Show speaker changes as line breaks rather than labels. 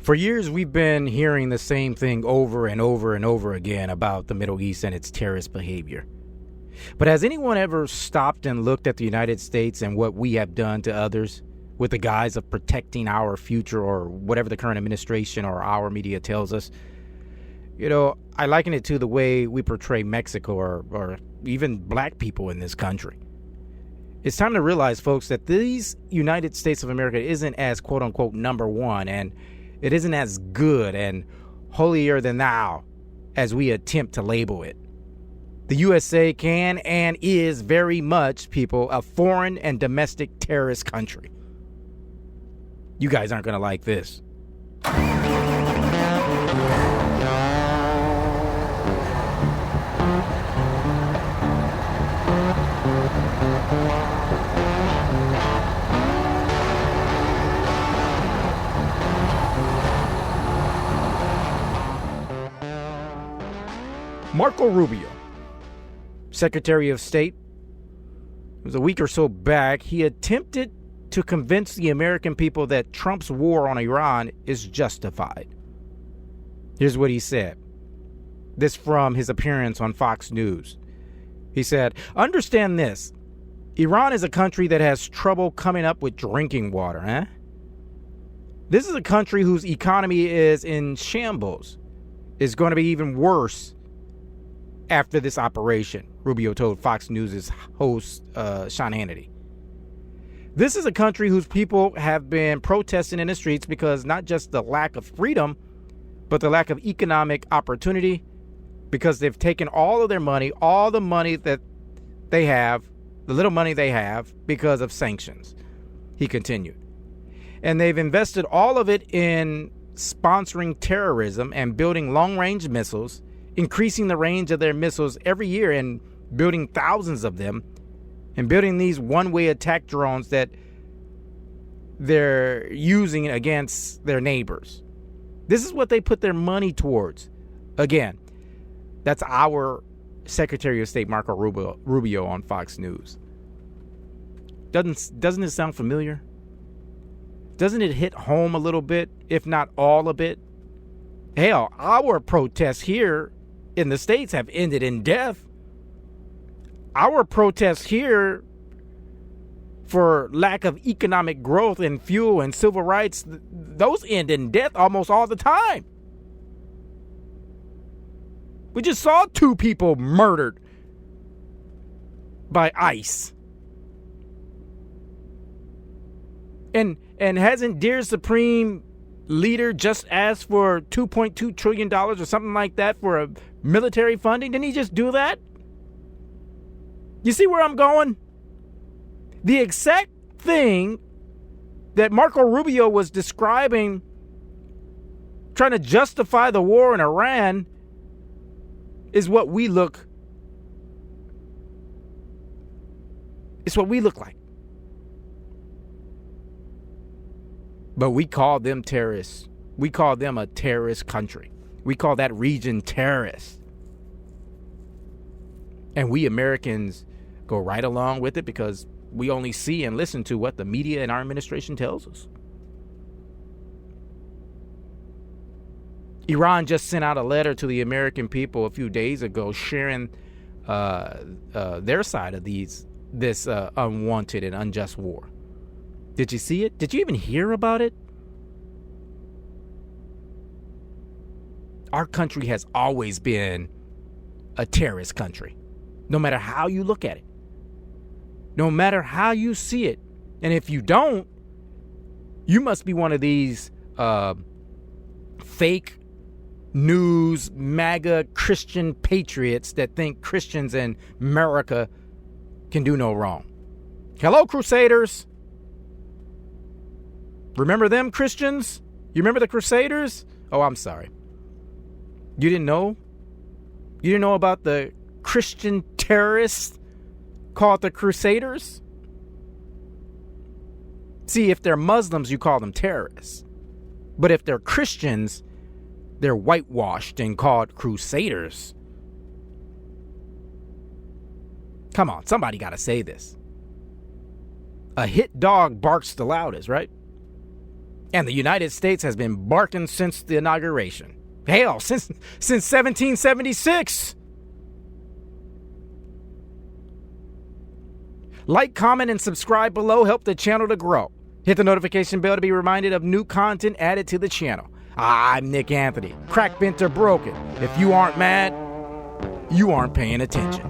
For years, we've been hearing the same thing over and over and over again about the Middle East and its terrorist behavior. But has anyone ever stopped and looked at the United States and what we have done to others with the guise of protecting our future or whatever the current administration or our media tells us? You know, I liken it to the way we portray Mexico or even black people in this country. It's time to realize, folks, that these United States of America isn't as quote unquote number one, and it isn't as good and holier than thou as we attempt to label it. The USA can and is very much, people, a foreign and domestic terrorist country. You guys aren't going to like this. Marco Rubio, Secretary of State, it was a week or so back, he attempted to convince the American people that Trump's war on Iran is justified. Here's what he said. This from his appearance on Fox News. He said, "Understand this. Iran is a country that has trouble coming up with drinking water, This is a country whose economy is in shambles. It's going to be even worse after this operation," Rubio told Fox News' host, Sean Hannity. This is a country whose people have been protesting in the streets because not just the lack of freedom, but the lack of economic opportunity, because they've taken all of their money, all the money that they have, the little money they have, because of sanctions, he continued. And they've invested all of it in sponsoring terrorism and building long-range missiles, increasing the range of their missiles every year and building thousands of them, and building these one-way attack drones that they're using against their neighbors. This is what they put their money towards. Again, that's our Secretary of State, Marco Rubio, on Fox News. Doesn't it sound familiar? Doesn't it hit home a little bit, if not all of it? Hell, our protests here in the States have ended in death. Our protests here for lack of economic growth and fuel and civil rights, those end in death almost all the time. We just saw 2 people murdered by ICE. And hasn't dear Supreme Leader just asked for $2.2 trillion or something like that for a military funding? Didn't he just do that? You see where I'm going? The exact thing that Marco Rubio was describing, trying to justify the war in Iran, is what we look. It's what we look like. But we call them terrorists. We call them a terrorist country. We call that region terrorist. And we Americans go right along with it because we only see and listen to what the media and our administration tells us. Iran just sent out a letter to the American people a few days ago sharing their side of this unwanted and unjust war. Did you see it? Did you even hear about it? Our country has always been a terrorist country, no matter how you look at it, no matter how you see it. And if you don't, you must be one of these fake news, MAGA Christian patriots that think Christians in America can do no wrong. Hello, Crusaders. Remember them, Christians? You remember the Crusaders? Oh, I'm sorry. You didn't know? You didn't know about the Christian terrorists called the Crusaders? See, if they're Muslims, you call them terrorists. But if they're Christians, they're whitewashed and called Crusaders. Come on, somebody got to say this. A hit dog barks the loudest, right? And the United States has been barking since the inauguration. Hell, since 1776. Like, comment, and subscribe below. Help the channel to grow. Hit the notification bell to be reminded of new content added to the channel. I'm Nick Anthony. Crack, bent, or broken. If you aren't mad, you aren't paying attention.